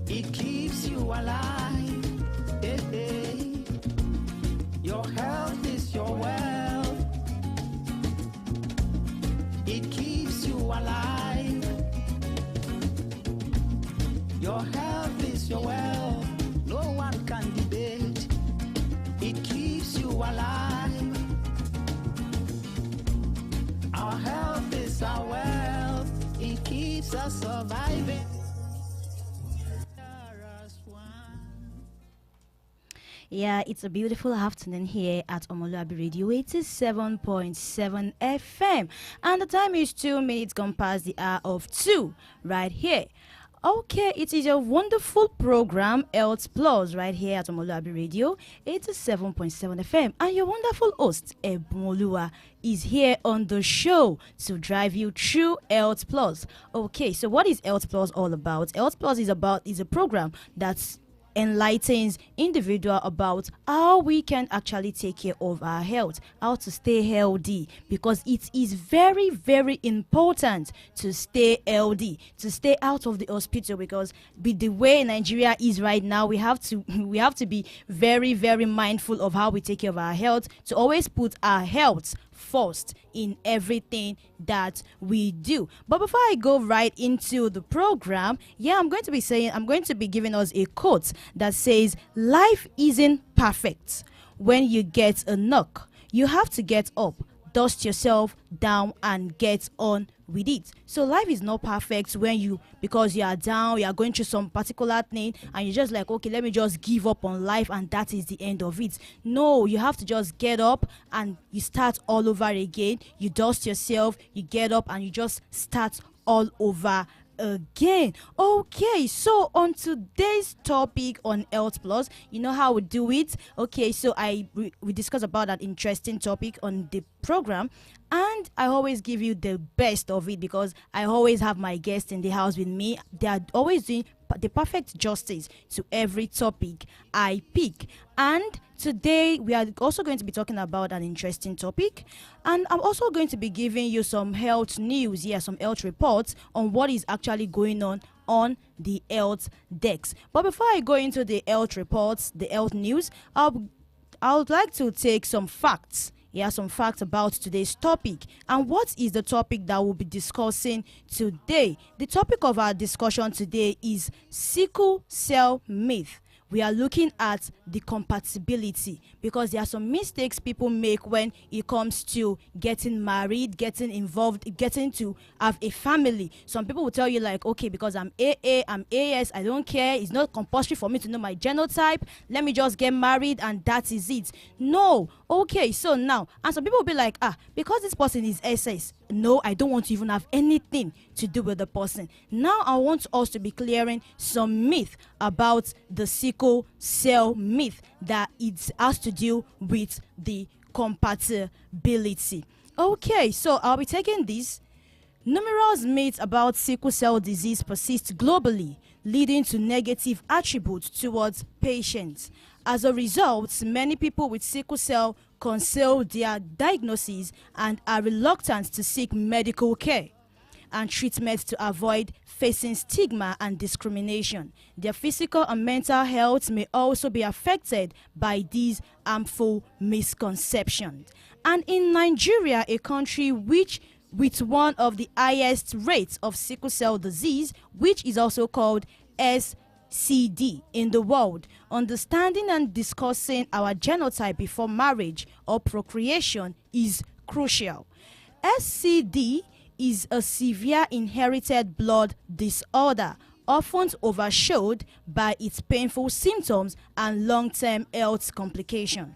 It keeps you alive. Hey, hey. Your health is your wealth. It keeps you alive. Your health is your wealth. No one can debate. It keeps you alive. Our health is our wealth. It keeps us surviving. Yeah, it's a beautiful afternoon here at Omoluwabi Radio 87.7 FM. And the time is 2 minutes gone past the hour of 2 right here. Okay, it is a wonderful program, Health Plus, right here at Omoluwabi Radio 87.7 FM. And your wonderful host, Ebumoluwa, is here on the show to drive you through Health Plus. Okay, so what is Health Plus all about? Health Plus is a program that's enlightens individual about how we can actually take care of our health, how to stay healthy, because it is very, very important to stay healthy, to stay out of the hospital, because with the way Nigeria is right now, we have to be very, very mindful of how we take care of our health, to always put our health first in everything that we do. But before I go right into the program, I'm going to be giving us a quote that says, life isn't perfect. When you get a knock, you have to get up, dust yourself down, and get on with it. So life is not perfect because you are down, you are going through some particular thing, and you're just like, okay, let me just give up on life, and that is the end of it. No, you have to just get up and you start all over again. You dust yourself, you get up, and you just start all over again. Okay, so on today's topic on Health Plus, you know how we do it. Okay, so we discuss about that interesting topic on the program, and I always give you the best of it because I always have my guests in the house with me. They are always doing the perfect justice to every topic I pick. And today we are also going to be talking about an interesting topic, and I'm also going to be giving you some health news, some health reports on what is actually going on the health decks. But before I go into the health reports, the health news, I would like to take some facts. Some facts about today's topic. And what is the topic that we'll be discussing today? The topic of our discussion today is sickle cell myth. We are looking at the compatibility, because there are some mistakes people make when it comes to getting married, getting involved, getting to have a family. Some people will tell you like, okay, because I'm AA, I'm AS, I don't care. It's not compulsory for me to know my genotype. Let me just get married and that is it. No. Okay, so now, and some people will be like, because this person is SS, no, I don't want to even have anything to do with the person. Now I want us to be clearing some myth about the sickle cell myth, that it has to do with the compatibility. Okay, so I'll be taking this. Numerous myths about sickle cell disease persist globally, leading to negative attributes towards patients. As a result, many people with sickle cell conceal their diagnosis and are reluctant to seek medical care and treatment to avoid facing stigma and discrimination. Their physical and mental health may also be affected by these harmful misconceptions. And in Nigeria, a country with one of the highest rates of sickle cell disease, which is also called SCD in the world, understanding and discussing our genotype before marriage or procreation is crucial. SCD is a severe inherited blood disorder, often overshadowed by its painful symptoms and long-term health complications.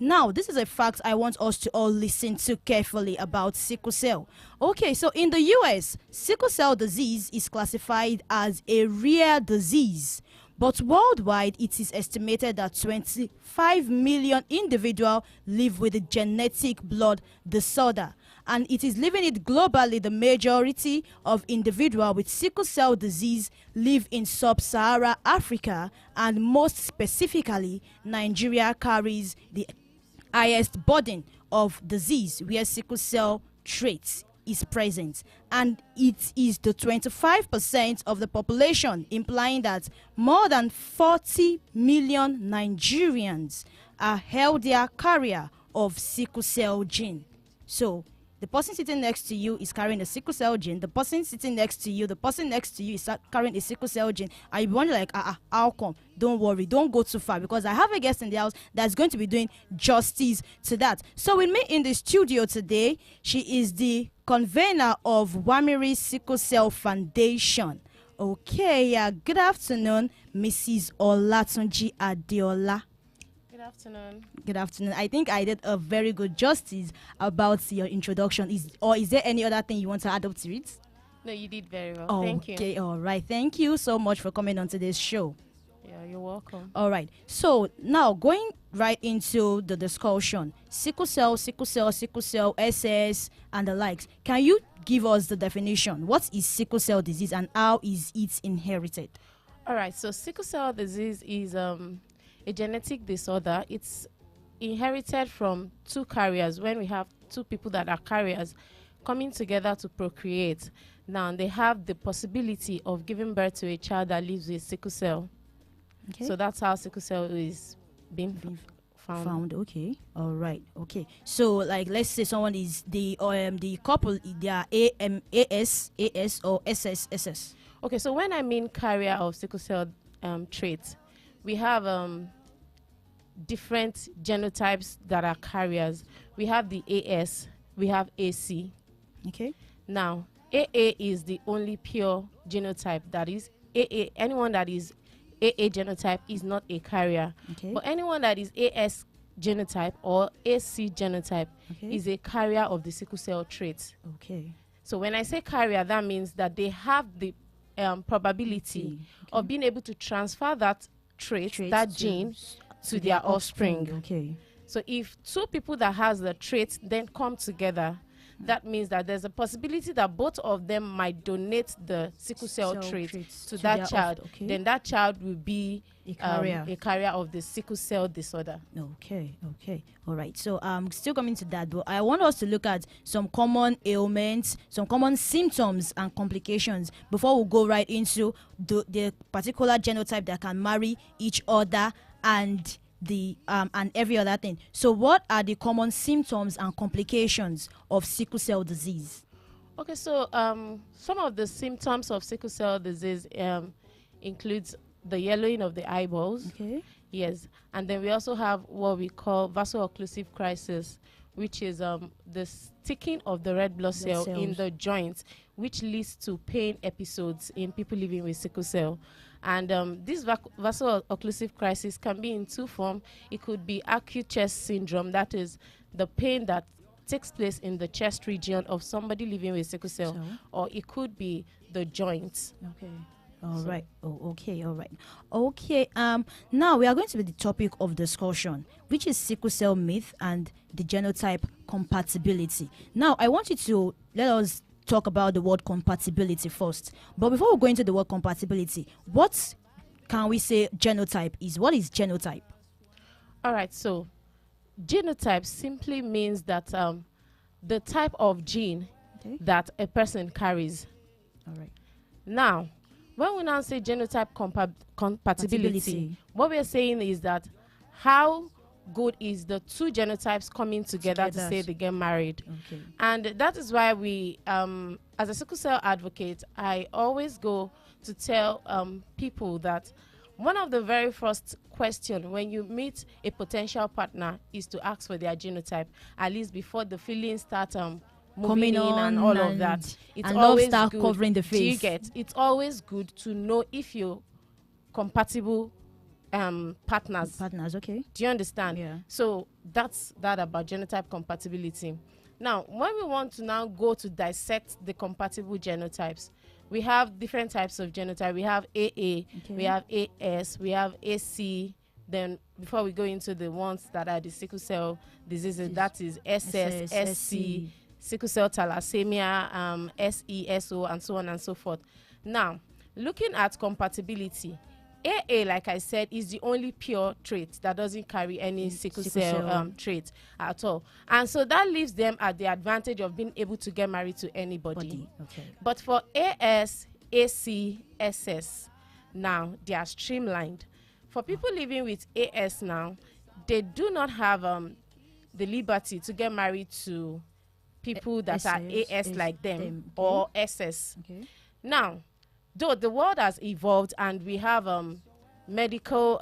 Now, this is a fact I want us to all listen to carefully about sickle cell. Okay, so in the US, sickle cell disease is classified as a rare disease, but worldwide it is estimated that 25 million individuals live with the genetic blood disorder. And it is living it globally. The majority of individuals with sickle cell disease live in sub-Saharan Africa, and most specifically, Nigeria carries the highest burden of disease where sickle cell traits is present, and it is the 25% of the population, implying that more than 40 million Nigerians are healthier carrier of sickle cell gene. So the person sitting next to you is carrying a sickle cell gene. The person sitting next to you, the person next to you is carrying a sickle cell gene. And you wonder like, how come? Don't worry, don't go too far, because I have a guest in the house that's going to be doing justice to that. So with me in the studio today, she is the convener of Wamiri Sickle Cell Foundation. Okay, good afternoon, Mrs. Olatunji Adeola. Good afternoon. Good afternoon. I think I did a very good justice about your introduction. Is there any other thing you want to add up to it? No, you did very well. Thank you. Okay, all right. Thank you so much for coming on today's show. Yeah, you're welcome. All right. So now going right into the discussion, sickle cell, SS, and the likes. Can you give us the definition? What is sickle cell disease and how is it inherited? All right. So sickle cell disease is a genetic disorder. It's inherited from two carriers. When we have two people that are carriers coming together to procreate, now they have the possibility of giving birth to a child that lives with sickle cell. Okay. So that's how sickle cell is being found. Okay. All right. Okay. So like, let's say someone is the couple, they are AS or SS. Okay. So when I mean carrier of sickle cell traits, we have different genotypes that are carriers. We have the AS, we have AC. Okay. Now, AA is the only pure genotype. That is AA. Anyone that is AA genotype is not a carrier. Okay. But anyone that is AS genotype or AC genotype is a carrier of the sickle cell trait. Okay. So when I say carrier, that means that they have the probability of being able to transfer that trait, that gene, to their offspring. Okay. So if two people that has the trait then come together, that means that there's a possibility that both of them might donate the sickle cell trait to that child. Then that child will be a carrier of the sickle cell disorder. Okay. All right. So still coming to that, but I want us to look at some common ailments, some common symptoms and complications before we go right into the particular genotype that can marry each other and the and every other thing. So what are the common symptoms and complications of sickle cell disease? Okay, so some of the symptoms of sickle cell disease includes the yellowing of the eyeballs. Okay. Yes, and then we also have what we call vaso-occlusive crisis, which is the sticking of the red blood cell in the joints, which leads to pain episodes in people living with sickle cell. And this vaso-occlusive crisis can be in two forms. It could be acute chest syndrome, that is the pain that takes place in the chest region of somebody living with sickle cell, or it could be the joints. Okay. All right. Okay. Now we are going to be the topic of discussion, which is sickle cell myth and the genotype compatibility. Now I want you to let us talk about the word compatibility first. But before we go into the word compatibility, what can we say genotype is? What is genotype? All right. So genotype simply means that the type of gene that a person carries. All right. Now, when we now say genotype compatibility, what we are saying is that how good is the two genotypes coming together to say they get married. Okay. And that is why we, as a sickle cell advocate, I always go to tell people that one of the very first questions when you meet a potential partner is to ask for their genotype, at least before the feelings start moving in and all of that. It's always start good. Covering the face. Do you get? It's always good to know if you're compatible partners. Okay. Do you understand? Yeah. So that's that about genotype compatibility. Now, when we want to now go to dissect the compatible genotypes, we have different types of genotype. We have AA, we have AS, we have AC. Then before we go into the ones that are the sickle cell diseases, that is SS, SC, sickle cell thalassemia, SE, SO, and so on and so forth. Now, looking at compatibility, AA, like I said, is the only pure trait that doesn't carry any sickle cell trait at all. And so that leaves them at the advantage of being able to get married to anybody. Okay. But for AS, AC, SS, now they are streamlined. For people living with AS now, they do not have the liberty to get married to people that are AS like them or SS. Okay. Now, though the world has evolved and we have medical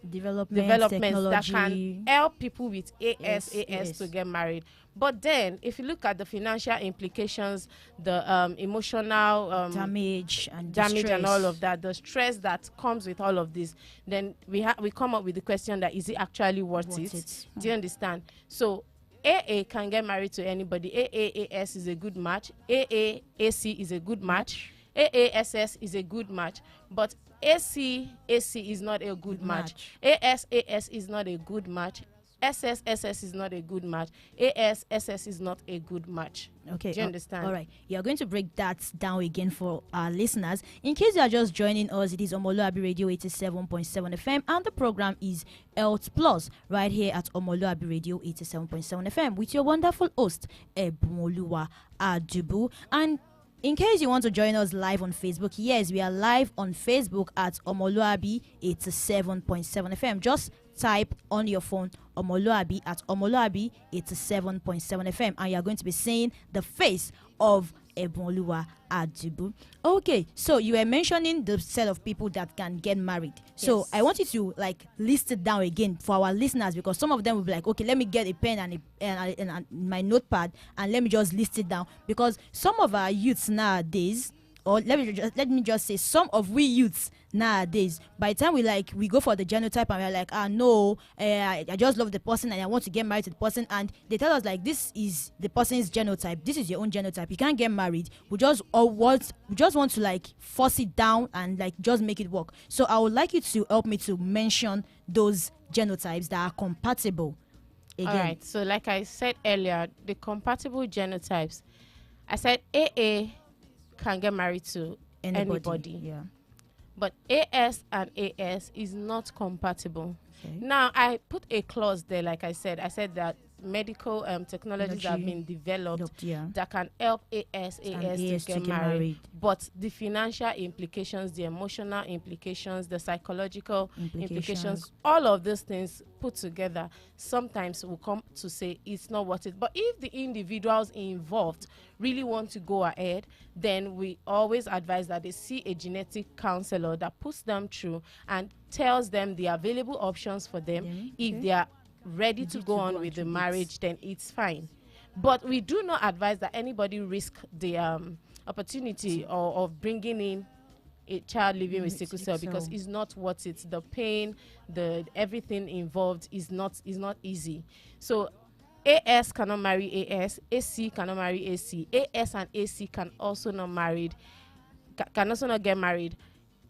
developments that can help people with AS to get married. But then, if you look at the financial implications, the emotional damage and all of that, the stress that comes with all of this, then we come up with the question that is it actually worth it? Do you understand? So AA can get married to anybody. AAAS is a good match. AAAC is a good match. AASS is a good match. But AC is not a good match. AS is not a good match. SS is not a good match. ASSS is not a good match. Okay. Do you understand? All right. You are going to break that down again for our listeners. In case you are just joining us, it is Omoluwabi Radio 87.7 FM and the program is Health Plus right here at Omoluwabi Radio 87.7 FM with your wonderful host, Ebumoluwa Adubu. And in case you want to join us live on Facebook, yes, we are live on Facebook at Omoluwabi 87.7 FM. Just type on your phone Omoluwabi at Omoluwabi 87.7 FM and you're going to be seeing the face of Ebumoluwa Adubu. Okay, so you were mentioning the set of people that can get married. So I want you to list it down again for our listeners, because some of them will be like, okay, let me get a pen and my notepad and let me just list it down, because some of our youths nowadays, or let me just say some of we youths nowadays, by the time we go for the genotype and we're like, I just love the person and I want to get married to the person, and they tell us this is the person's genotype, this is your own genotype, you can't get married, we just want to force it down and just make it work. So I would like you to help me to mention those genotypes that are compatible again. All right, so like I said earlier, the compatible genotypes, I said AA can get married to anybody. Yeah. But AS and AS is not compatible. Okay. Now, I put a clause there, like I said that medical technologies have been developed that can help AS to get married. But the financial implications, the emotional implications, the psychological implications, all of these things put together, sometimes will come to say it's not worth it. But if the individuals involved really want to go ahead, then we always advise that they see a genetic counselor that puts them through and tells them the available options for them. If they are ready to go on with the marriage, then it's fine. But we do not advise that anybody risk the opportunity of bringing in a child living with sickle cell, because it's not worth it. The pain, the everything involved is not easy. So AS cannot marry AS, AC cannot marry AC, AS and AC can also not get married.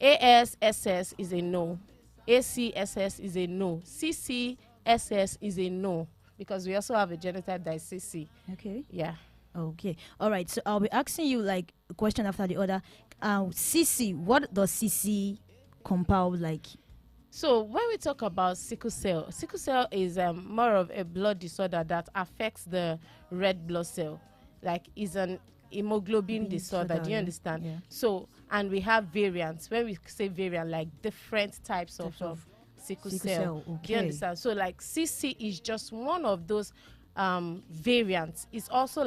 ASSS is a no, ACSS is a no, CCSS is a no, because we also have a genotype that is CC. Okay. Yeah. Okay. All right. So I'll be asking you a question after the other. CC, what does CC compound like? So when we talk about sickle cell is more of a blood disorder that affects the red blood cell. Is an hemoglobin disorder. Do you understand? Yeah. So, and we have variants. When we say variant, different types of sickle cell. Okay. Do you understand? So CC is just one of those variants. It's also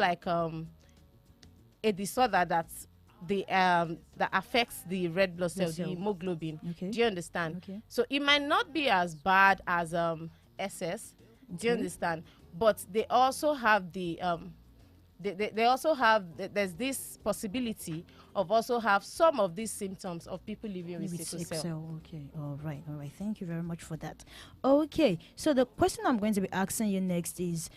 a disorder that's that affects the red blood cell, the hemoglobin. Okay. Do you understand? Okay. So it might not be as bad as SS. Do you understand? But they also have the they also have there's this possibility of also have some of these symptoms of people living with sickle cell. Okay. All right. Thank you very much for that. Okay. So the question I'm going to be asking you next is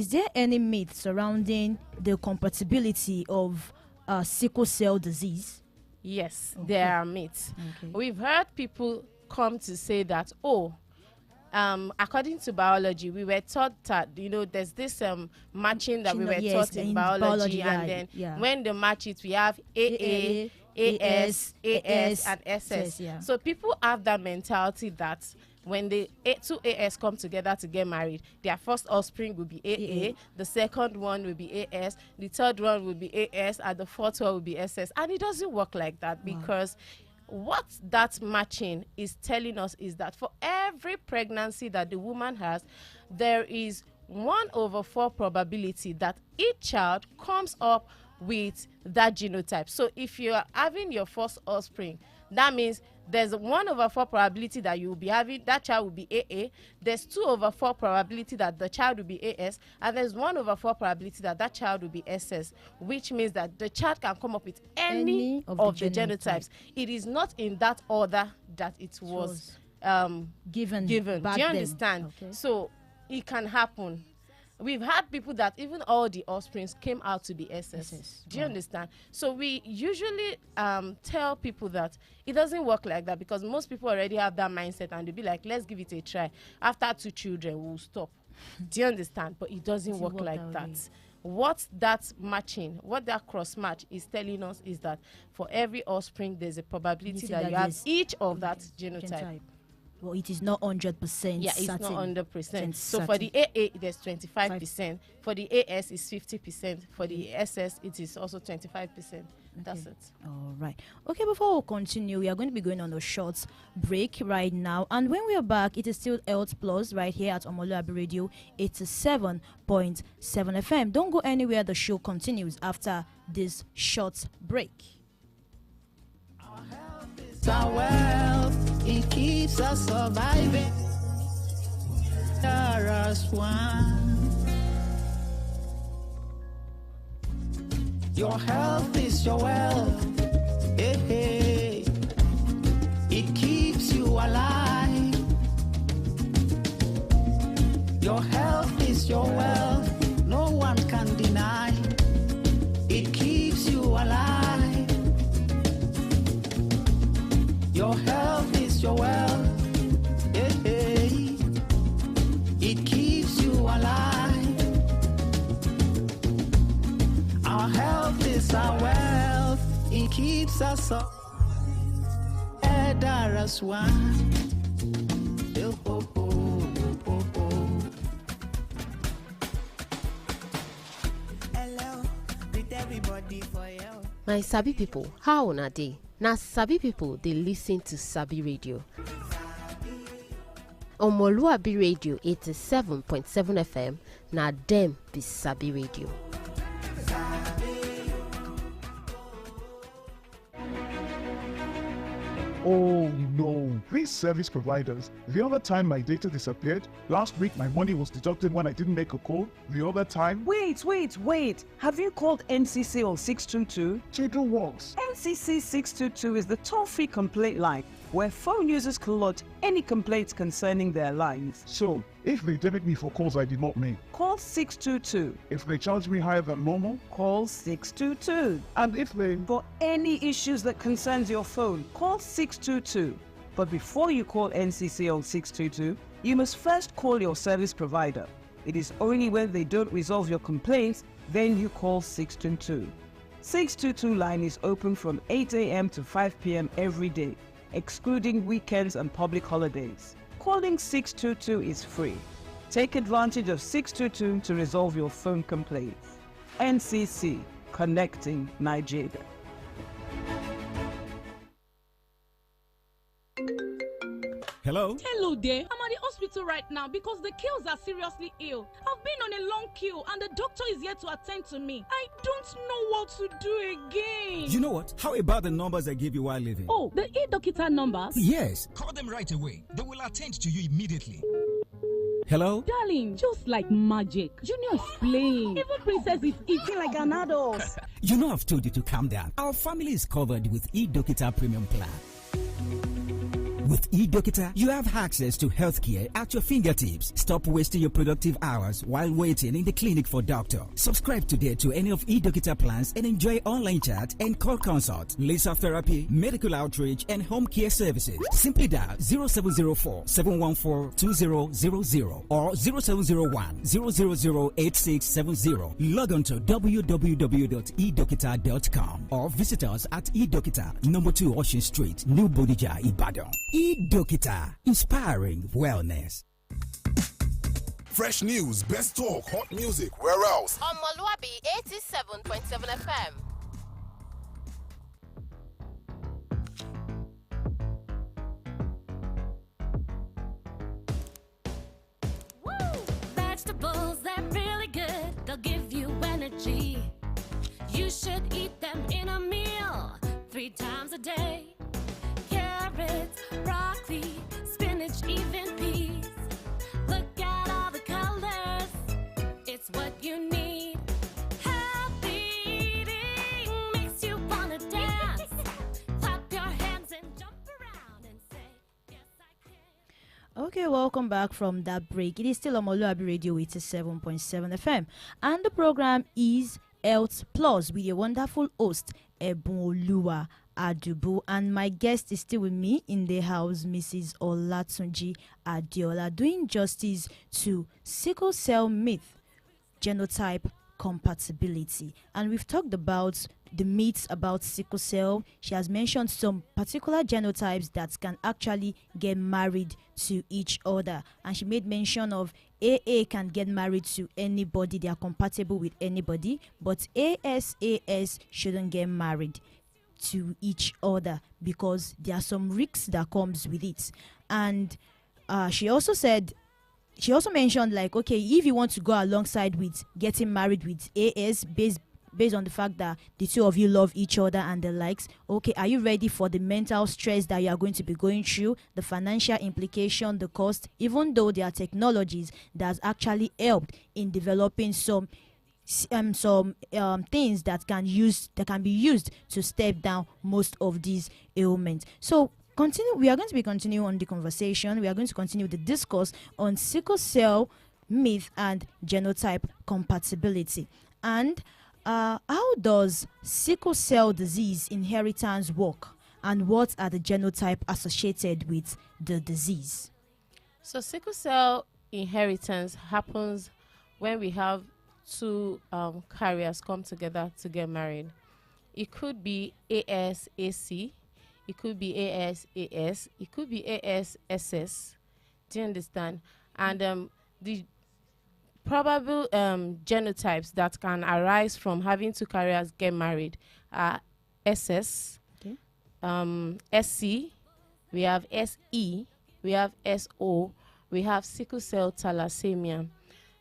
there any myth surrounding the compatibility of sickle cell disease? Yes, okay. There are myths. Okay. We've heard people come to say that, according to biology, we were taught that, there's this matching that we were taught in biology, and then when they match it, we have AA, AS, AS, and SS. yeah. So people have that mentality that when the two AS come together to get married, their first offspring will be AA, the second one will be AS, the third one will be AS, and the fourth one will be SS. And it doesn't work like that, because what that matching is telling us is that for every pregnancy that the woman has, there is 1/4 probability that each child comes up with that genotype. So if you are having your first offspring, that means there's 1/4 probability that you will be having that child will be AA. There's 2/4 probability that the child will be AS, and there's 1/4 probability that that child will be SS, which means that the child can come up with any of the genotypes. It is not in that order that it was given. Do you understand? Okay. So it can happen. We've had people that even all the offsprings came out to be SS. Do you understand? So we usually tell people that it doesn't work like that, because most people already have that mindset and they'll be like, let's give it a try. After 2 children, we'll stop. Do you understand? But it doesn't work like that. What that matching, what that cross match is telling us is that for every offspring, there's a probability that you have each of that genotype. Well, it is not 100%. Yeah, it's certain. not 100%. So certain. for the AA, there's 25%. For the AS, it's 50%. For the SS, it is also 25%. That's it. All right. Okay, before we continue, we are going to be going on a short break right now. And when we are back, it is still Health Plus right here at Omoluwabi Radio 87.7 FM. Don't go anywhere. The show continues after this short break. Our wealth, it keeps us surviving. Your health is your wealth. Hey, hey. It keeps you alive. Your health is your wealth. No one can deny. It keeps you alive. Your health is your wealth. Hey, hey. It keeps you alive. Our health is our wealth. It keeps us up. As one. Hello, with everybody for you. My Sabi people, how una dey? Na Sabi people dey listen to Sabi Radio. Omoluwabi Radio 87.7 FM, na dem be Sabi Radio. Oh no, these service providers. The other time my data disappeared. Last week my money was deducted when I didn't make a call. The other time... Wait. Have you called NCC on 622? Children works. NCC 622 is the toll-free complaint line where phone users can lodge any complaints concerning their lines. So, if they debit me for calls I did not make, call 622. if they charge me higher than normal, Call 622. and if they... For any issues that concerns your phone, call 622. But before you call NCC on 622, you must first call your service provider. It is only when they don't resolve your complaints, then you call 622. 622 line is open from 8 a.m. to 5 p.m. every day, excluding weekends and public holidays. Calling 622 is free. Take advantage of 622 to resolve your phone complaints. NCC, connecting Nigeria. Hello? Hello there. I'm at the hospital right now because the kills are seriously ill. I've been on a long queue and the doctor is here to attend to me. I don't know what to do again. You know what? How about the numbers I gave you while leaving? Oh, the e-Dokita numbers? Yes. Call them right away. They will attend to you immediately. Hello? Darling, just like magic. Junior explained. Even Princess is eating like an adult. You know I've told you to calm down. Our family is covered with e-Dokita Premium Plan. With eDoctor, you have access to healthcare at your fingertips. Stop wasting your productive hours while waiting in the clinic for doctor. Subscribe today to any of eDoctor plans and enjoy online chat and call consult, laser therapy, medical outreach, and home care services. Simply dial 0704 714 2000 or 0701 000 8670. Log on to www.edoctor.com or visit us at eDoctor, number 2 Ocean Street, New Bodija, Ibadan. eDoctor, inspiring wellness. Fresh news, best talk, hot music, where else? Omoluwabi 87.7 FM. Vegetables, they're really good. They'll give you energy. You should eat them in a meal 3 times a day. Carrots, broccoli, spinach, even peas. Look at all the colors. It's what you need. Healthy eating makes you wanna dance. Clap your hands and jump around and say, yes, I can. Okay, welcome back from that break. It is still Omoluwabi Radio 87.7 FM, and the program is Health Plus with your wonderful host, Ebunoluwa Adubu, and my guest is still with me in the house, Mrs. Olatunji Adiola, doing justice to sickle cell myth, genotype compatibility. And we've talked about the myths about sickle cell. She has mentioned some particular genotypes that can actually get married to each other, and she made mention of AA can get married to anybody, they are compatible with anybody, but AS shouldn't get married to each other because there are some risks that comes with it. And she also mentioned, like, okay, if you want to go alongside with getting married with AS based on the fact that the two of you love each other and the likes, okay, are you ready for the mental stress that you are going to be going through, the financial implication, the cost, even though there are technologies that has actually helped in developing some things that can be used to step down most of these ailments. So we are going to be continuing on the conversation. We are going to continue the discourse on sickle cell myth and genotype compatibility. And how does sickle cell disease inheritance work, and what are the genotype associated with the disease? So sickle cell inheritance happens when we have 2 carriers come together to get married. It could be ASAC, it could be ASAS, it could be ASSS. Do you understand? And the probable genotypes that can arise from having 2 carriers get married are SS, okay, SC, we have SE, we have SO, we have sickle cell thalassemia.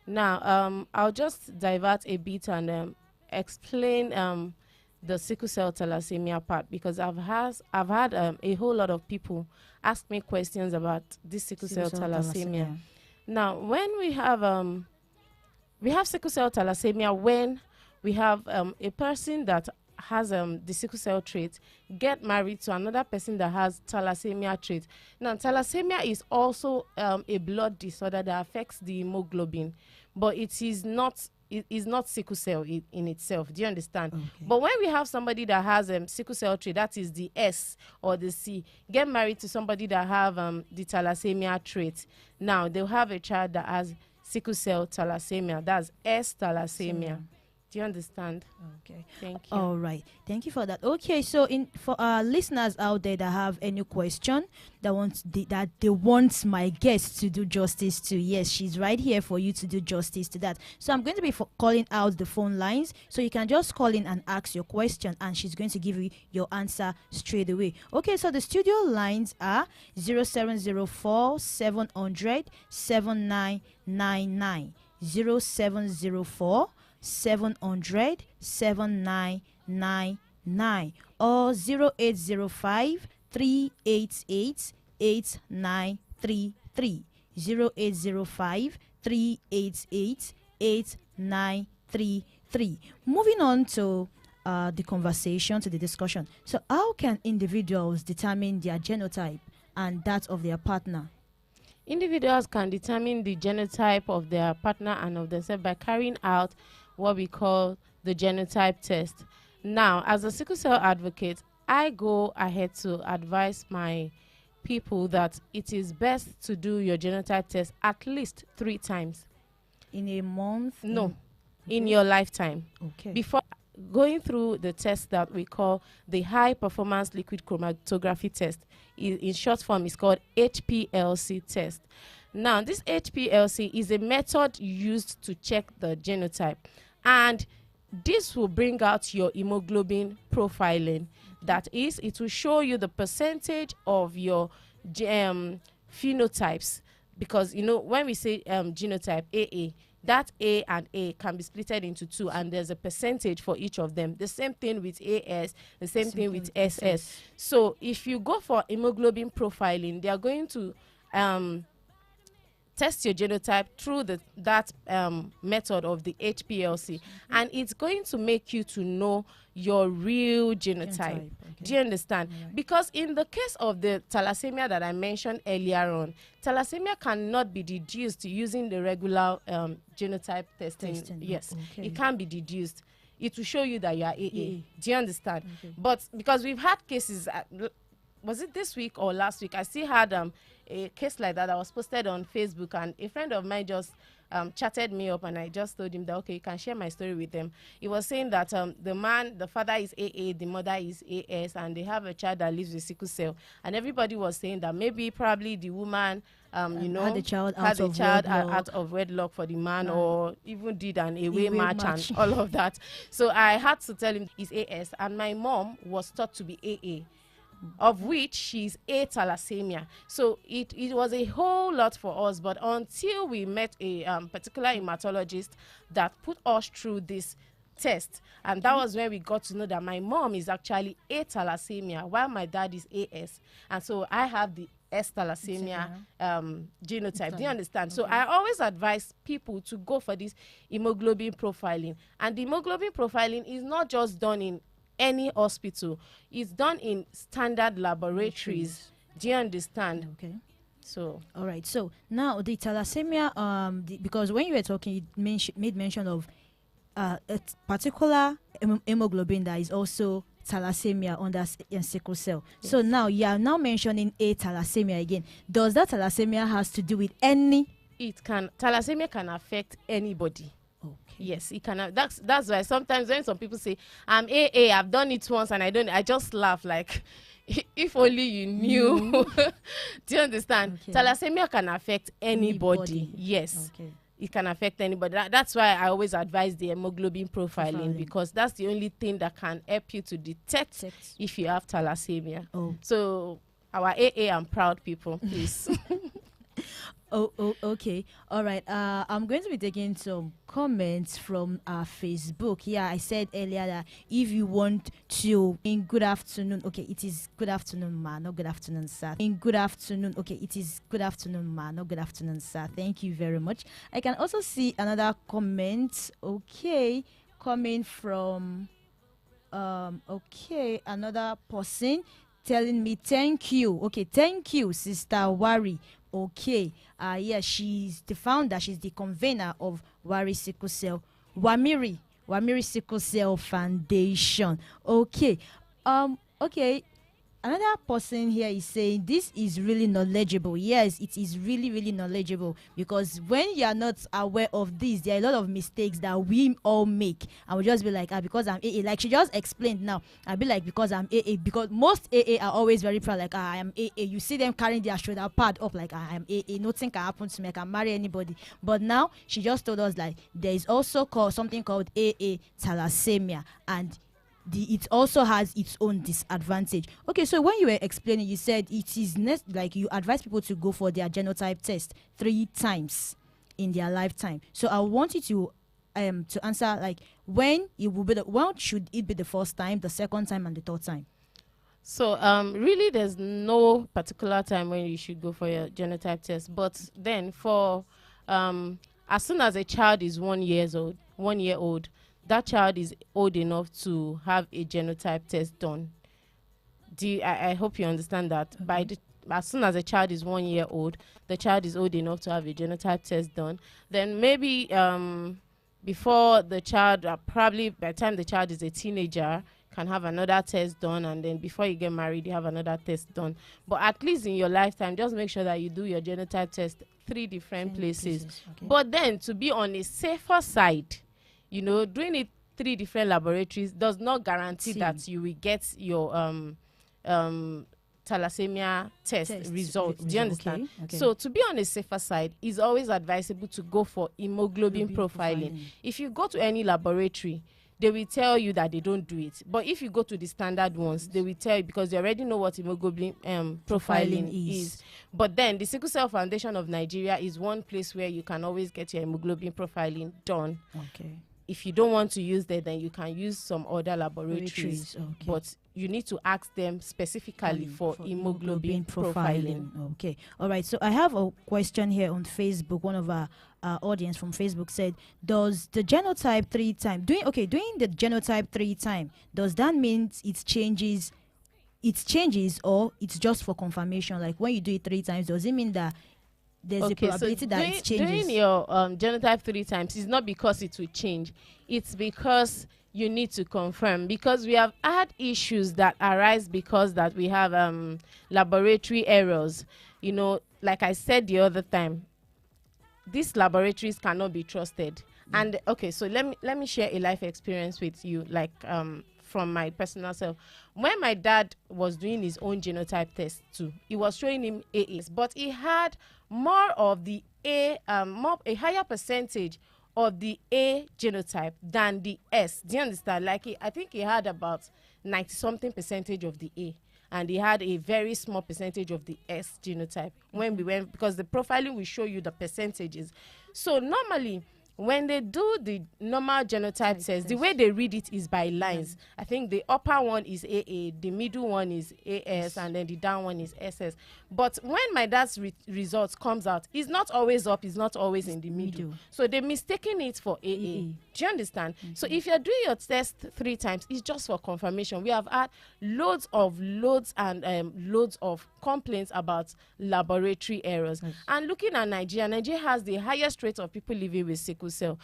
Now, I'll just divert a bit and explain the sickle cell thalassemia part, because I've had a whole lot of people ask me questions about this sickle cell thalassemia. Now, when we have sickle cell thalassemia when we have a person that has the sickle cell trait get married to another person that has thalassemia trait. Now, thalassemia is also a blood disorder that affects the hemoglobin, but it is not sickle cell in itself. Do you understand? Okay. But when we have somebody that has sickle cell trait, that is the S or the C, get married to somebody that have the thalassemia trait, now they'll have a child that has sickle cell thalassemia. That's S thalassemia. Do you understand? Okay. Thank you. All right. Thank you for that. Okay, so for our listeners out there that have any question that they want my guest to do justice to, yes, she's right here for you to do justice to that. So I'm going to be calling out the phone lines, so you can just call in and ask your question, and she's going to give you your answer straight away. Okay, so the studio lines are 0704 700 7999, 0704 700 7999, or 0805 388 8933, 0805 388 8933. Moving on to the conversation, to the discussion. So how can individuals determine their genotype, and that of their partner? Individuals can determine the genotype of their partner and of themselves by carrying out what we call the genotype test. Now, as a sickle cell advocate, I go ahead to advise my people that it is best to do your genotype test at least 3 times. In a month? No, in your lifetime. Okay. Before going through the test that we call the high performance liquid chromatography test. In short form, it's called HPLC test. Now, this HPLC is a method used to check the genotype, and this will bring out your hemoglobin profiling. That is, it will show you the percentage of your phenotypes, because when we say genotype AA, that A and A can be splitted into 2, and there's a percentage for each of them. The same thing with AS, the same thing with SS. So if you go for hemoglobin profiling, they are going to test your genotype through that method of the HPLC, and it's going to make you to know your real genotype. Okay. Do you understand? Right. Because in the case of the thalassemia that I mentioned earlier on, thalassemia cannot be deduced using the regular genotype testing. Yes, okay. It can be deduced. It will show you that you are AA. Do you understand? Okay. But because we've had cases, was it this week or last week? I still had a case like that was posted on Facebook, and a friend of mine just chatted me up, and I just told him that, okay, you can share my story with them. He was saying that the father is AA, the mother is AS, and they have a child that lives with sickle cell. And everybody was saying that maybe probably the woman, had a child out of wedlock for the man, or even did an away match and all of that. So I had to tell him he's AS, and my mom was thought to be AA, of which she's A thalassemia. So it was a whole lot for us, but until we met a particular hematologist that put us through this test, and that was when we got to know that my mom is actually A thalassemia while my dad is AS, and so I have the S thalassemia genotype. Do you understand? Okay. So I always advise people to go for this hemoglobin profiling, and the hemoglobin profiling is not just done in any hospital. It's done in standard laboratories. Do you understand? Okay. So all right. So now the thalassemia, because when you were talking, you made mention of a particular hemoglobin that is also thalassemia under sickle cell. Yes. So now you are now mentioning a thalassemia again. Does that thalassemia has to do with any? Thalassemia can affect anybody. Okay. Yes, it can. That's why sometimes when some people say I'm AA, I've done it once and I just laugh like, if only you knew. Do you understand? Okay. Thalassemia can affect anybody. Yes. Okay. It can affect anybody. That's why I always advise the hemoglobin profiling, because that's the only thing that can help you to detect if you have thalassemia. Oh. So our AA and proud people, please. Okay. All right. I'm going to be taking some comments from Facebook. Yeah, I said earlier that if you want to, in good afternoon, okay, it is good afternoon, ma, not good afternoon, sir. In good afternoon, okay, it is good afternoon, ma, not good afternoon, sir. Thank you very much. I can also see another comment, okay, coming from, okay, another person telling me thank you. Okay, thank you, Sister Wari. Okay, yeah, she's the founder, she's the convener of Wari Sickle Cell, Wamiri Sickle Cell Foundation. Okay, okay. Another person here is saying this is really knowledgeable. Yes, it is really, really knowledgeable, because when you are not aware of this, there are a lot of mistakes that we all make, and we just be like, because I'm AA. Like she just explained now, I'll be like, because I'm AA, because most AA are always very proud, like, I am AA. You see them carrying their shoulder pad up, like, I am AA. Nothing can happen to me. I can marry anybody. But now she just told us like there is also something called AA thalassemia, and it also has its own disadvantage. Okay, so when you were explaining, you said it is like you advise people to go for their genotype test 3 times in their lifetime. So I want you to answer like when should it be the first time, the second time, and the third time? So really there's no particular time when you should go for your genotype test, but then for as soon as a child is 1 year old, that child is old enough to have a genotype test done. I hope you understand that. Okay. as soon as a child is 1 year old, the child is old enough to have a genotype test done. Then maybe before the child, probably by the time the child is a teenager, can have another test done, and then before you get married, you have another test done. But at least in your lifetime, just make sure that you do your genotype test 3 different places. Okay. But then to be on a safer side, you know, doing it 3 different laboratories does not guarantee that you will get your thalassemia test results. Do you understand? Okay. So to be on a safer side, it's always advisable to go for hemoglobin profiling. If you go to any laboratory, they will tell you that they don't do it. But if you go to the standard ones, they will tell you, because they already know what hemoglobin profiling is. But then the Sickle Cell Foundation of Nigeria is one place where you can always get your hemoglobin profiling done. Okay. If you don't want to use that, then you can use some other laboratories. Okay. But you need to ask them specifically for hemoglobin profiling. Okay. All right. So I have a question here on Facebook. One of our audience from Facebook said, does the genotype 3 times, doing the genotype 3 times, does that mean it changes or it's just for confirmation? Like when you do it 3 times, does it mean that there's a probability that it changes? Doing your genotype 3 times is not because it will change. It's because you need to confirm, because we have had issues that arise because that we have laboratory errors. You know, like I said the other time, these laboratories cannot be trusted. And okay, so let me share a life experience with you, like from my personal self. When my dad was doing his own genotype test too, it was showing him AAs, but he had more of the a higher percentage of the A genotype than the S. Do you understand? Like I think he had about 90-something% of the A, and he had a very small percentage of the S genotype when we went, because the profiling will show you the percentages. So normally, when they do the normal genotype test, the way they read it is by lines. I think the upper one is AA, the middle one is AS, and then the down one is SS. But when my dad's results comes out, it's not always up, it's not always in the middle. So they're mistaking it for AA. Do you understand? So if you're doing your test 3 times, it's just for confirmation. We have had loads and loads of complaints about laboratory errors. And looking at Nigeria has the highest rate of people living with sickle cell,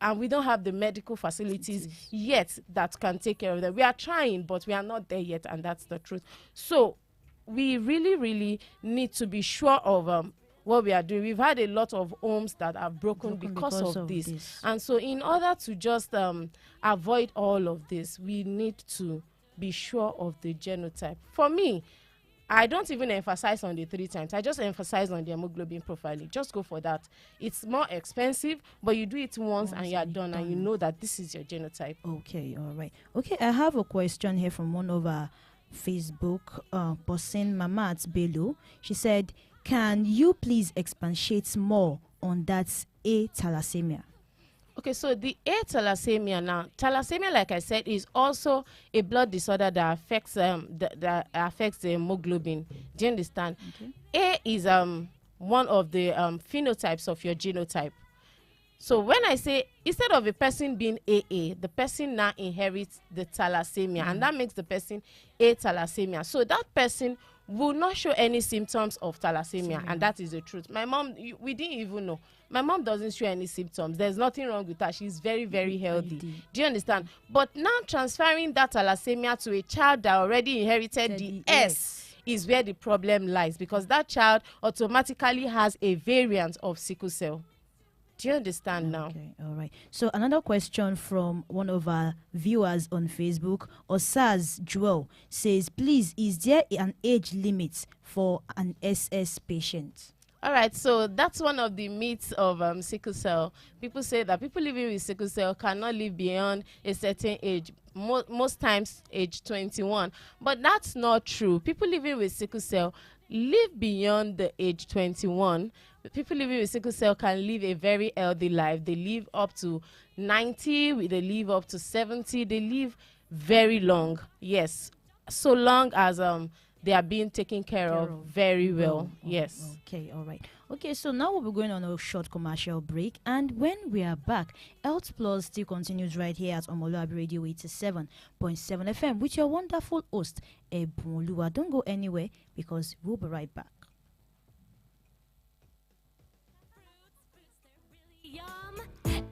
and we don't have the medical facilities yet that can take care of them. We are trying, but we are not there yet, and that's the truth. So we really need to be sure of what we are doing. We've had a lot of homes that are broken because of this. And so in order to just avoid all of this, we need to be sure of the genotype. For me, I don't even emphasize on the 3 times. I just emphasize on the hemoglobin profiling. Just go for that. It's more expensive, but you do it once and you are done, and you know that this is your genotype. Okay, all right. Okay, I have a question here from one of our Facebook person, Mamat Bello. She said, can you please expatiate more on that A thalassemia? Okay, so the A thalassemia now, thalassemia, like I said, is also a blood disorder that affects the hemoglobin. Do you understand? Okay. A is one of the phenotypes of your genotype. So when I say, instead of a person being AA, the person now inherits the thalassemia, and that makes the person A thalassemia. So that person will not show any symptoms of thalassemia, and that is the truth. My mom, we didn't even know. My mom doesn't show any symptoms. There's nothing wrong with her. She's very, very healthy. Do you understand? But now transferring that thalassemia to a child that already inherited the S is where the problem lies, because that child automatically has a variant of sickle cell. Do you understand now? Okay, all right. So another question from one of our viewers on Facebook, Osaz Joel, says, please, is there an age limit for an SS patient? All right, so that's one of the myths of sickle cell. People say that people living with sickle cell cannot live beyond a certain age, most times age 21. But that's not true. People living with sickle cell live beyond the age 21. People living with sickle cell can live a very healthy life. They live up to 90, they live up to 70, they live very long. Yes, so long as they are being taken care of very well. Yes. Okay, all right. Okay, so now we'll be going on a short commercial break, and when we are back, Health Plus still continues right here at Omoluwabi Radio 87.7 FM with your wonderful host, Ebunoluwa. Don't go anywhere because we'll be right back. Yum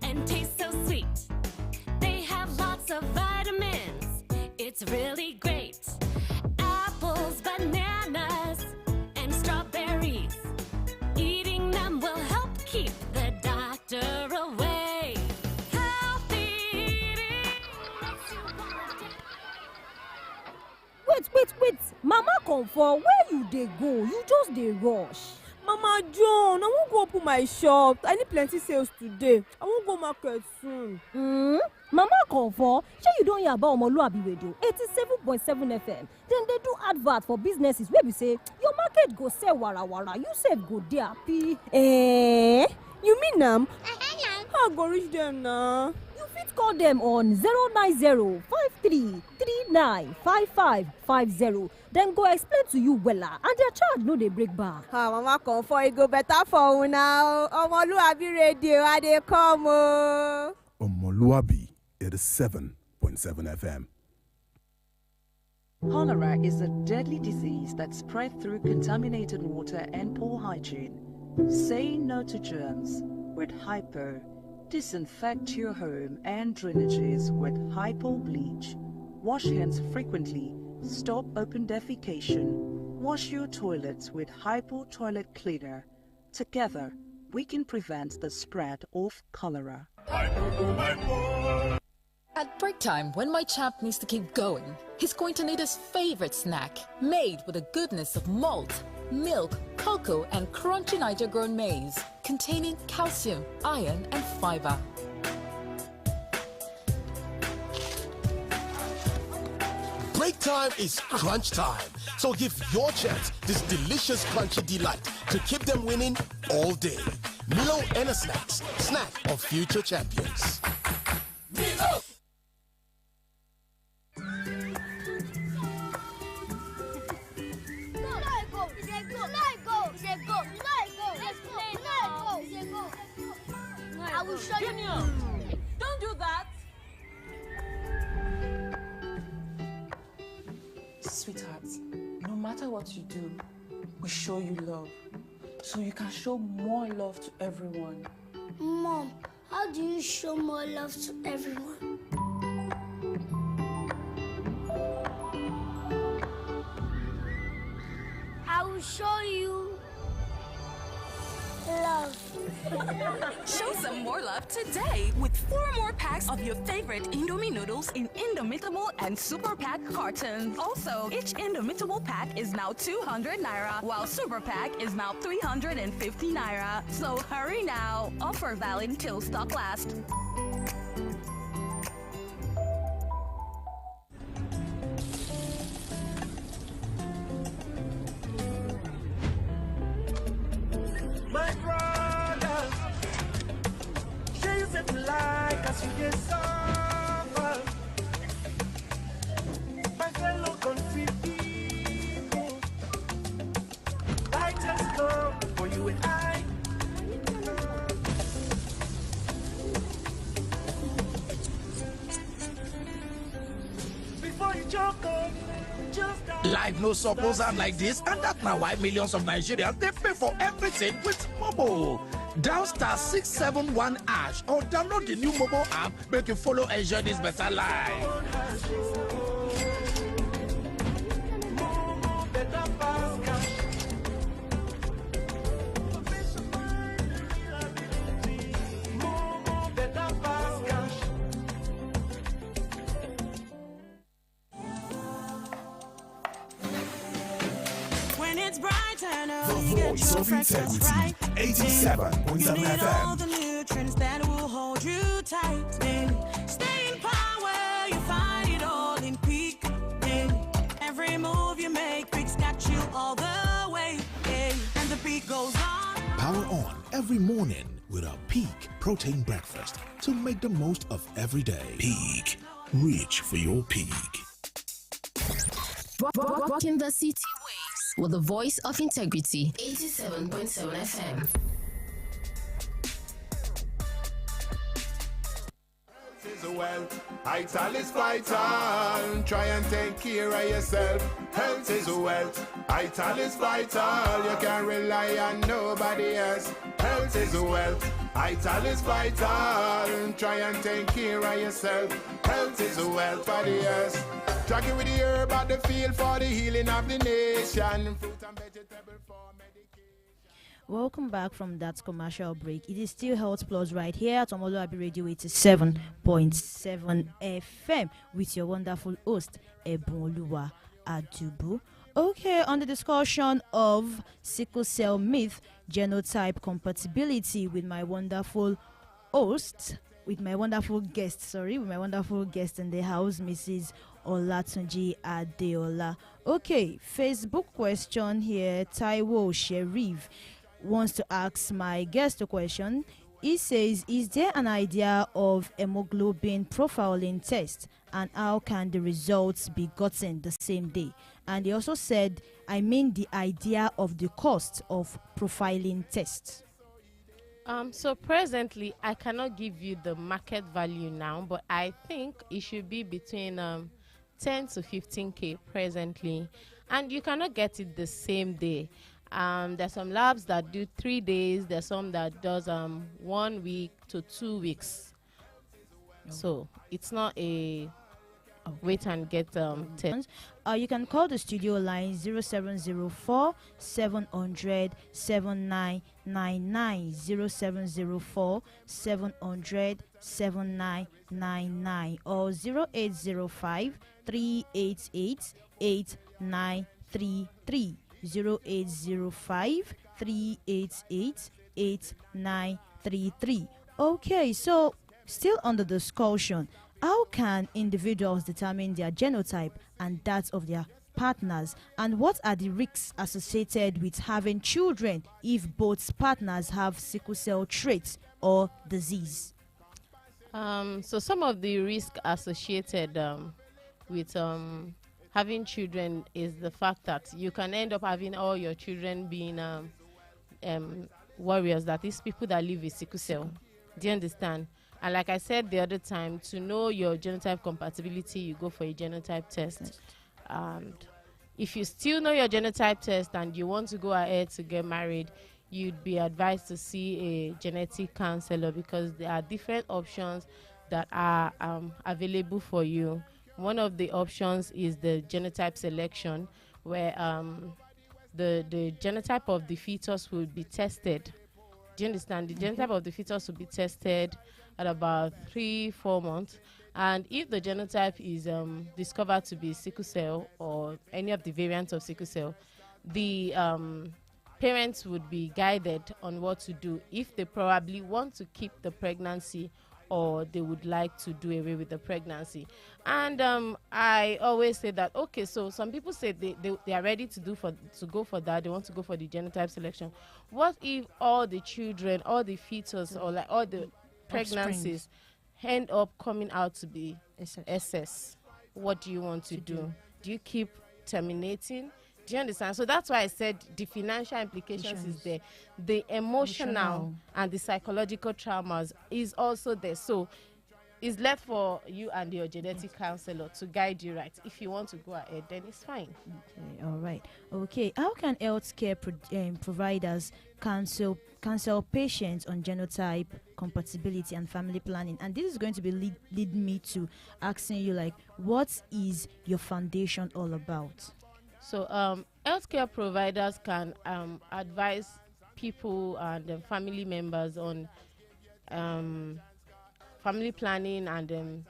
and taste so sweet. They have lots of vitamins. It's really great. Apples, bananas, and strawberries. Eating them will help keep the doctor away. Healthy eating. Wait. Mama Comfort, where you dey go? You just dey rush. Mama John, I won't go open my shop. I need plenty sales today. I won't go market soon. Mama Comfort, shey you don hear about Omoluwabi Radio 87.7 FM. Then they do advert for businesses where we say your market go sell wara. You sef go dey happy. You mean How I go reach them now? You fit call them on 090-5339-5550. Then go explain to you wella, and their charge no dey break back. Mama Comfort, it go better for you now. Omoluwabi Radio, I dey come o. Omoluwabi 87.7 FM. Cholera is a deadly disease that spreads through contaminated water and poor hygiene. Say no to germs with Hypo. Disinfect your home and drainages with Hypo bleach. Wash hands frequently. Stop open defecation. Wash your toilets with Hypo toilet cleaner. Together, we can prevent the spread of cholera. At break time, when my champ needs to keep going, he's going to need his favorite snack, made with the goodness of malt, milk, cocoa, and crunchy Niger-grown maize, containing calcium, iron, and fiber. Break time is crunch time, so give your chance this delicious crunchy delight to keep them winning all day. Milo and a Snacks, snack of future champions. Milo! I will show you. Don't do that. Sweetheart, no matter what you do, we show you love. So you can show more love to everyone. Mom, how do you show more love to everyone? I will show you love. Show some more love today with 4 more packs of your favorite Indomie noodles in Indomitable and Super Pack cartons. Also, each Indomitable pack is now 200 Naira, while Super Pack is now 350 Naira. So hurry now. Offer valid till stock lasts. My brothers, show yourself like as you get suffer. My fellow country people, I just come for you and I. Before you choke up, just Life no suppose am like this, and that's now why millions of Nigerians they pay for everything with mobile. Dial *671# or download the new mobile app. Make you follow enjoy this better life. When it's bright and The early, get voice your of breakfast integrity, right. 87.7 You need all FM. the nutrients that will hold you tight. Stay in power, you find it all in peak. Every move you make, Peak's got you all the way. And the peak goes on. Power on every morning with our Peak Protein Breakfast to make the most of every day. Peak. Reach for your peak. Rocking the city with the voice of integrity. 87.7 FM. Wealth, vital is vital. Try and take care of yourself. Health is wealth, vital is vital. You can't rely on nobody else. Health is wealth, vital is vital. Try and take care of yourself. Health is wealth, body else. Tracking with the herb at the field for the healing of the nation. Fruit and vegetable for medication. Welcome back from that commercial break. It is still Health Plus right here at Omoluwabi Radio 87.7 FM with your wonderful host, Ebonoluwa Adubu. Okay, on the discussion of sickle cell myth, genotype compatibility with my wonderful guest in the house, Mrs. Olatunji Adeola. Okay, Facebook question here, Taiwo Sherif wants to ask my guest a question. He says, is there an idea of hemoglobin profiling test, and how can the results be gotten the same day? And he also said, the idea of the cost of profiling tests. So presently, I cannot give you the market value now, but I think it should be between 10 to 15K presently, and you cannot get it the same day. There's some labs that do 3 days. There's some that does 1 week to 2 weeks. So it's not a wait and get test. You can call the studio line 0704 700 7999 0704 700 7999 or 0805 388 8933. 0805 388 8933. Okay, so still under discussion, how can individuals determine their genotype and that of their partners, and what are the risks associated with having children if both partners have sickle cell traits or disease? So some of the risks associated with having children is the fact that you can end up having all your children being warriors, that is people that live with sickle cell. Do you understand? And like I said the other time, to know your genotype compatibility, you go for a genotype test. And if you still know your genotype test and you want to go ahead to get married, you'd be advised to see a genetic counselor, because there are different options that are available for you. One of the options is the genotype selection, where the genotype of the fetus will be tested. Do you understand? The genotype of the fetus will be tested at about 3-4 months. And if the genotype is discovered to be sickle cell or any of the variants of sickle cell, the parents would be guided on what to do if they probably want to keep the pregnancy or they would like to do away with the pregnancy. And I always say that, okay, so some people say they are ready to go for that. They want to go for the genotype selection. What if all the children, all the fetus, or like all the pregnancies end up coming out to be SS? What do you want to do? Do you keep terminating? Do you understand? So that's why I said the financial implications is there. The emotional and the psychological traumas is also there. So it's left for you and your genetic counselor to guide you right. If you want to go ahead, then it's fine. Okay, all right. Okay, how can healthcare providers counsel patients on genotype compatibility and family planning? And this is going to be lead me to asking you, like, what is your foundation all about? So healthcare providers can advise people and family members on family planning and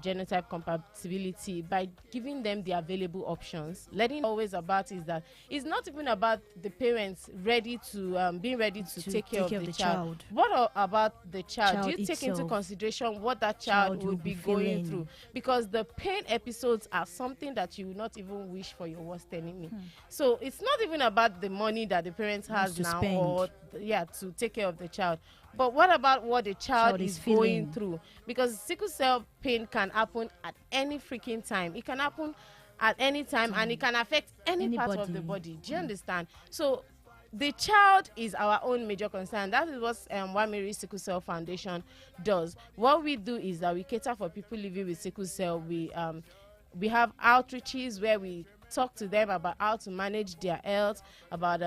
genotype compatibility by giving them the available options. Letting always about is that it's not even about the parents ready to being ready to take care of the child. What about the child? Do you take into consideration what that child will be going through? Because the pain episodes are something that you will not even wish for your worst enemy. So it's not even about the money that the parents has now or to take care of the child. But what about what the child is going through? Because sickle cell pain can happen at any freaking time. It can happen at any time, and it can affect any part of the body. Do you understand? So the child is our own major concern. That is what Wamiri Sickle Cell Foundation does. What we do is that we cater for people living with sickle cell. We have outreaches where we talk to them about how to manage their health, about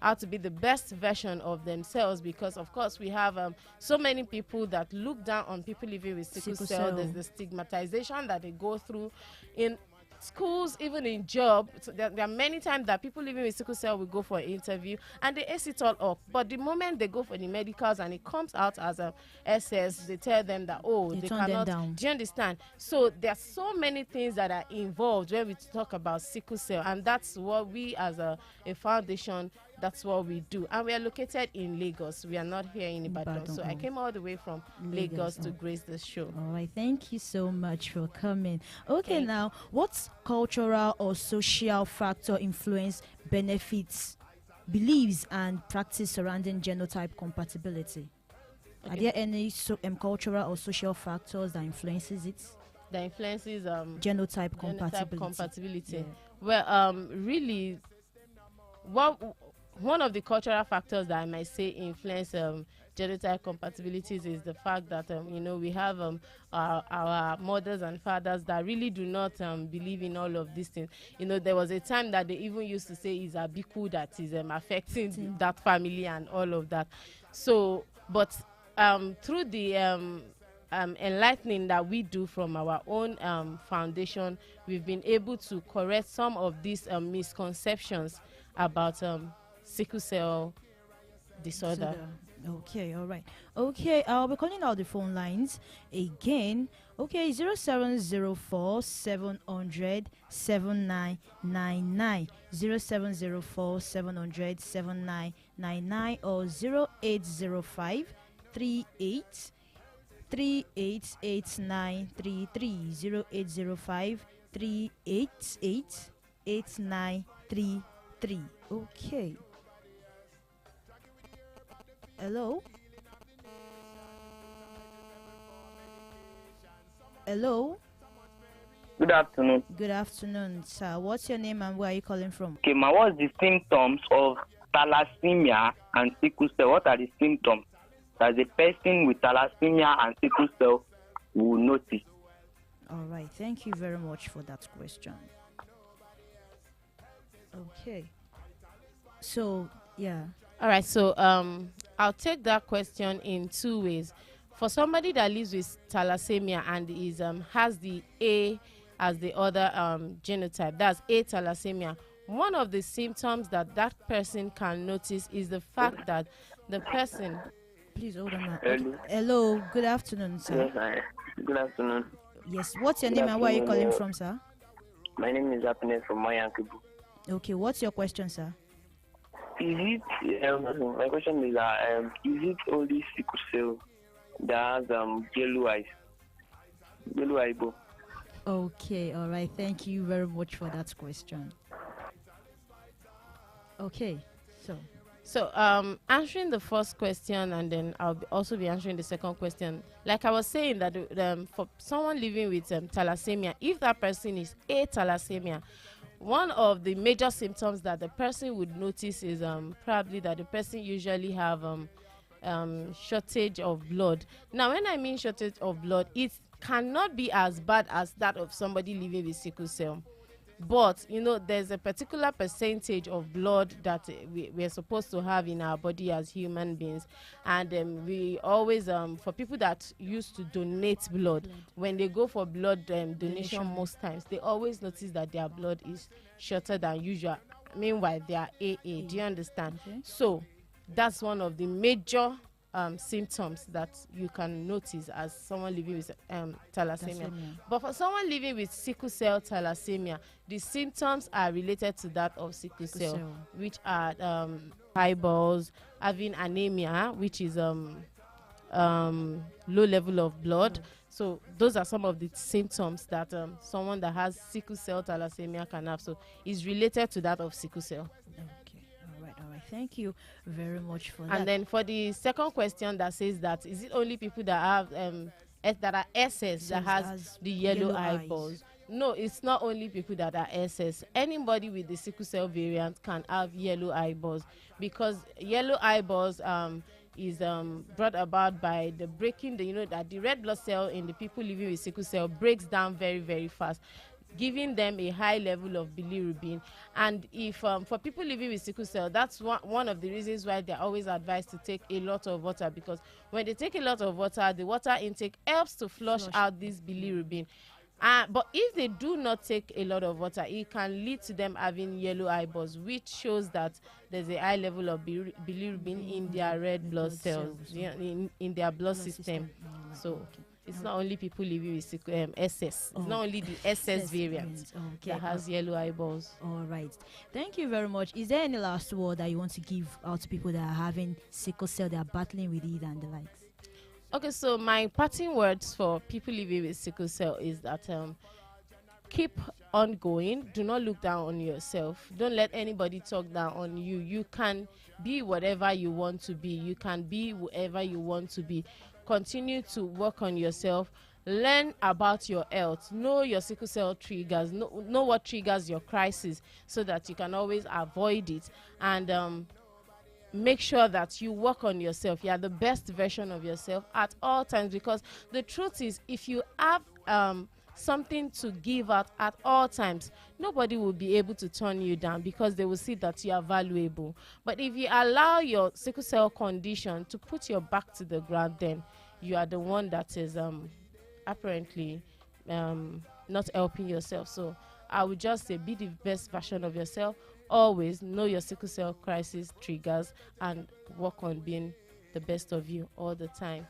how to be the best version of themselves, because of course we have so many people that look down on people living with sickle cell. There's the stigmatization that they go through in schools, even in job. So there are many times that people living with sickle cell will go for an interview and they ace it all up, but the moment they go for the medicals and it comes out as a SS, they tell them that they cannot. Do you understand? So there are so many things that are involved when we talk about sickle cell, and that's what we as a foundation, that's what we do. And we are located in Lagos. We are not here in Ibadan. So I came all the way from Lagos to grace the show. All right, thank you so much for coming. Okay, now, what cultural or social factor influence, benefits, beliefs, and practice surrounding genotype compatibility? Are there any cultural or social factors that influences it? That influences genotype compatibility. Yeah. Well, really, one of the cultural factors that I might say influence genotype compatibilities is the fact that we have our mothers and fathers that really do not believe in all of these things. There was a time that they even used to say is a biku that is affecting that family and all of that. So, but through the enlightening that we do from our own foundation, we've been able to correct some of these misconceptions about sickle cell disorder. Okay, all right. Okay, I'll be calling out the phone lines again. Okay, 0704 700 7999, 0704 700 7999, or 0805 38 388933, 0805 388 8933. Okay. Hello? Hello? Good afternoon. Good afternoon, sir. What's your name and where are you calling from? Okay, what's the symptoms of thalassemia and sickle cell? What are the symptoms that a person with thalassemia and sickle cell will notice? All right. Thank you very much for that question. Okay. So, yeah. All right. So, I'll take that question in two ways. For somebody that lives with thalassemia and is has the A as the other genotype, that's A thalassemia, one of the symptoms that person can notice is the fact that the person... Please hold on. Hello. Hello. Good afternoon, sir. Yes, good afternoon. Yes. What's your name and where are you calling from, sir? My name is Happiness from Mayankibu. Okay. What's your question, sir? Is it, my question is that, is it only sickle cell that has yellow eyes? Yellow eyeball? Okay, all right. Thank you very much for that question. Okay, so answering the first question, and then I'll also be answering the second question. Like I was saying, that for someone living with thalassemia, if that person is a thalassemia, one of the major symptoms that the person would notice is probably that the person usually have shortage of blood. Now, when I mean shortage of blood, it cannot be as bad as that of somebody living with sickle cell. But, there's a particular percentage of blood that we're supposed to have in our body as human beings. And we always, for people that used to donate blood, when they go for blood donation most times, they always notice that their blood is shorter than usual. Meanwhile, they are AA. Do you understand? Okay. So, that's one of the major symptoms that you can notice as someone living with thalassemia. But for someone living with sickle cell thalassemia, the symptoms are related to that of sickle cell, which are eyeballs, having anemia, which is low level of blood. So those are some of the symptoms that someone that has sickle cell thalassemia can have. So it's related to that of sickle cell. Thank you very much for that. And then for the second question that says that, is it only people that have that are SS that has the yellow eyeballs? no, it's not only people that are SS. Anybody with the sickle cell variant can have yellow eyeballs, because yellow eyeballs is brought about by the breaking, that the red blood cell in the people living with sickle cell breaks down very, very fast, giving them a high level of bilirubin. And if for people living with sickle cell, that's one of the reasons why they're always advised to take a lot of water, because when they take a lot of water, the water intake helps to flush out this bilirubin. But if they do not take a lot of water, it can lead to them having yellow eyeballs, which shows that there's a high level of bilirubin in their red blood cells, in their blood system. So it's not only people living with SS. It's not only the SS variant that has yellow eyeballs. All right. Thank you very much. Is there any last word that you want to give out to people that are having sickle cell, they are battling with it and the likes? Okay, so my parting words for people living with sickle cell is that keep on going. Do not look down on yourself. Don't let anybody talk down on you. You can be whatever you want to be. You can be whoever you want to be. Continue to work on yourself. Learn about your health. Know your sickle cell triggers. Know what triggers your crisis, so that you can always avoid it. And make sure that you work on yourself. You are the best version of yourself at all times, because the truth is, if you have something to give out at all times, nobody will be able to turn you down, because they will see that you are valuable. But if you allow your sickle cell condition to put your back to the ground, then you are the one that is apparently not helping yourself. So I would just say, be the best version of yourself. Always know your sickle cell crisis triggers and work on being the best of you all the time.